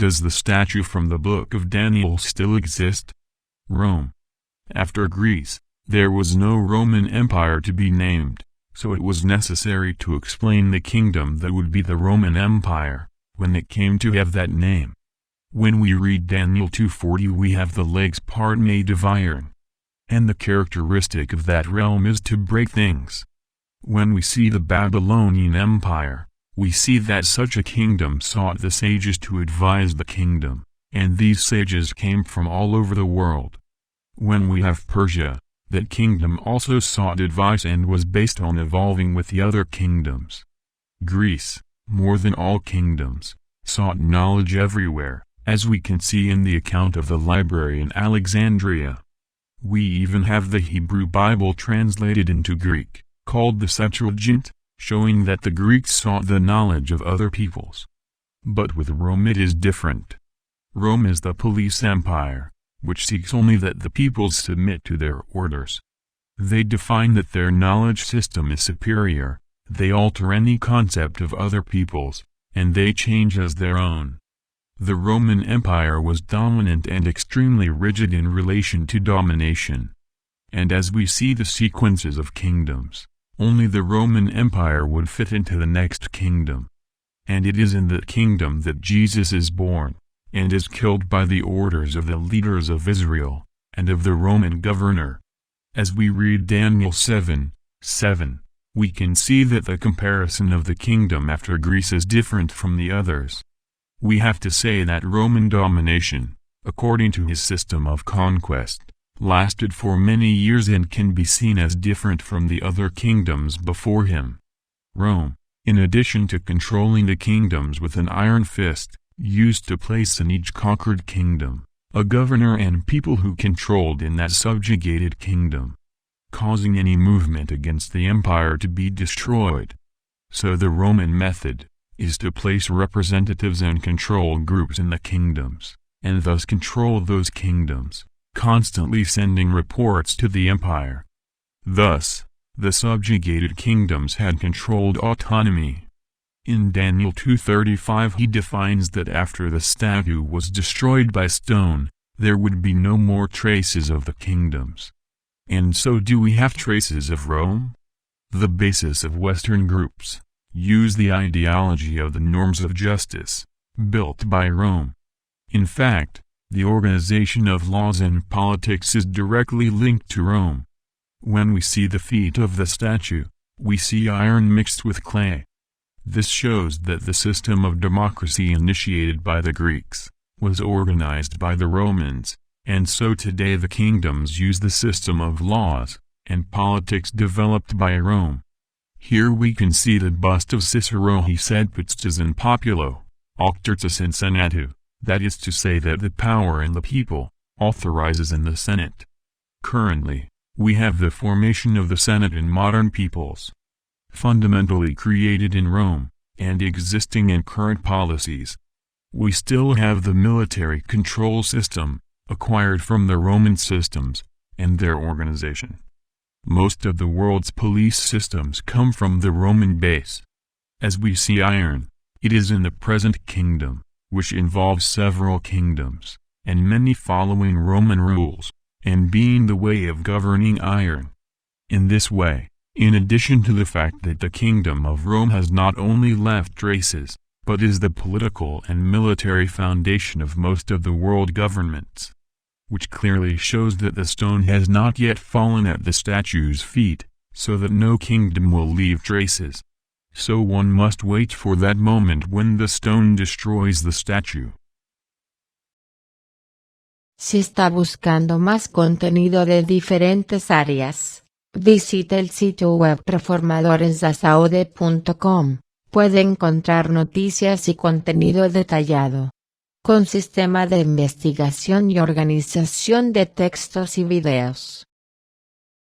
does the statue from the book of Daniel still exist? Rome. After Greece, there was no Roman Empire to be named, so it was necessary to explain the kingdom that would be the Roman Empire, when it came to have that name. When we read Daniel 2:40, we have the legs part made of iron. And the characteristic of that realm is to break things. When we see the Babylonian Empire, we see that such a kingdom sought the sages to advise the kingdom, and these sages came from all over the world. When we have Persia, that kingdom also sought advice and was based on evolving with the other kingdoms. Greece, more than all kingdoms, sought knowledge everywhere, as we can see in the account of the library in Alexandria. We even have the Hebrew Bible translated into Greek, called the Septuagint, showing that the Greeks sought the knowledge of other peoples. But with Rome it is different. Rome is the police empire, which seeks only that the peoples submit to their orders. They define that their knowledge system is superior, they alter any concept of other peoples, and they change as their own. The Roman Empire was dominant and extremely rigid in relation to domination. And as we see the sequences of kingdoms, only the Roman Empire would fit into the next kingdom. And it is in that kingdom that Jesus is born, and is killed by the orders of the leaders of Israel, and of the Roman governor. As we read Daniel 7:7, we can see that the comparison of the kingdom after Greece is different from the others. We have to say that Roman domination, according to his system of conquest, lasted for many years and can be seen as different from the other kingdoms before him. Rome, in addition to controlling the kingdoms with an iron fist, used to place in each conquered kingdom a governor and people who controlled in that subjugated kingdom, causing any movement against the empire to be destroyed. So the Roman method is to place representatives and control groups in the kingdoms, and thus control those kingdoms, constantly sending reports to the empire. Thus, the subjugated kingdoms had controlled autonomy. In Daniel 2:35 he defines that after the statue was destroyed by stone, there would be no more traces of the kingdoms. And so do we have traces of Rome? The basis of Western groups use the ideology of the norms of justice, built by Rome. In fact, the organization of laws and politics is directly linked to Rome. When we see the feet of the statue, we see iron mixed with clay. This shows that the system of democracy initiated by the Greeks was organized by the Romans, and so today the kingdoms use the system of laws and politics developed by Rome. Here we can see the bust of Cicero. He said "Pistis in populo, auctortus in senatu," that is to say that the power in the people authorizes in the Senate. Currently, we have the formation of the Senate in modern peoples, fundamentally created in Rome, and existing in current policies. We still have the military control system, acquired from the Roman systems, and their organization. Most of the world's police systems come from the Roman base. As we see iron, it is in the present kingdom, which involves several kingdoms, and many following Roman rules, and being the way of governing iron. In this way, in addition to the fact that the kingdom of Rome has not only left traces, but is the political and military foundation of most of the world governments, which clearly shows that the stone has not yet fallen at the statue's feet, so that no kingdom will leave traces. So one must wait for that moment when the stone destroys the statue. Si está buscando más contenido de diferentes áreas, visite el sitio web reformadoresdasaude.com. Puede encontrar noticias y contenido detallado, con sistema de investigación y organización de textos y videos.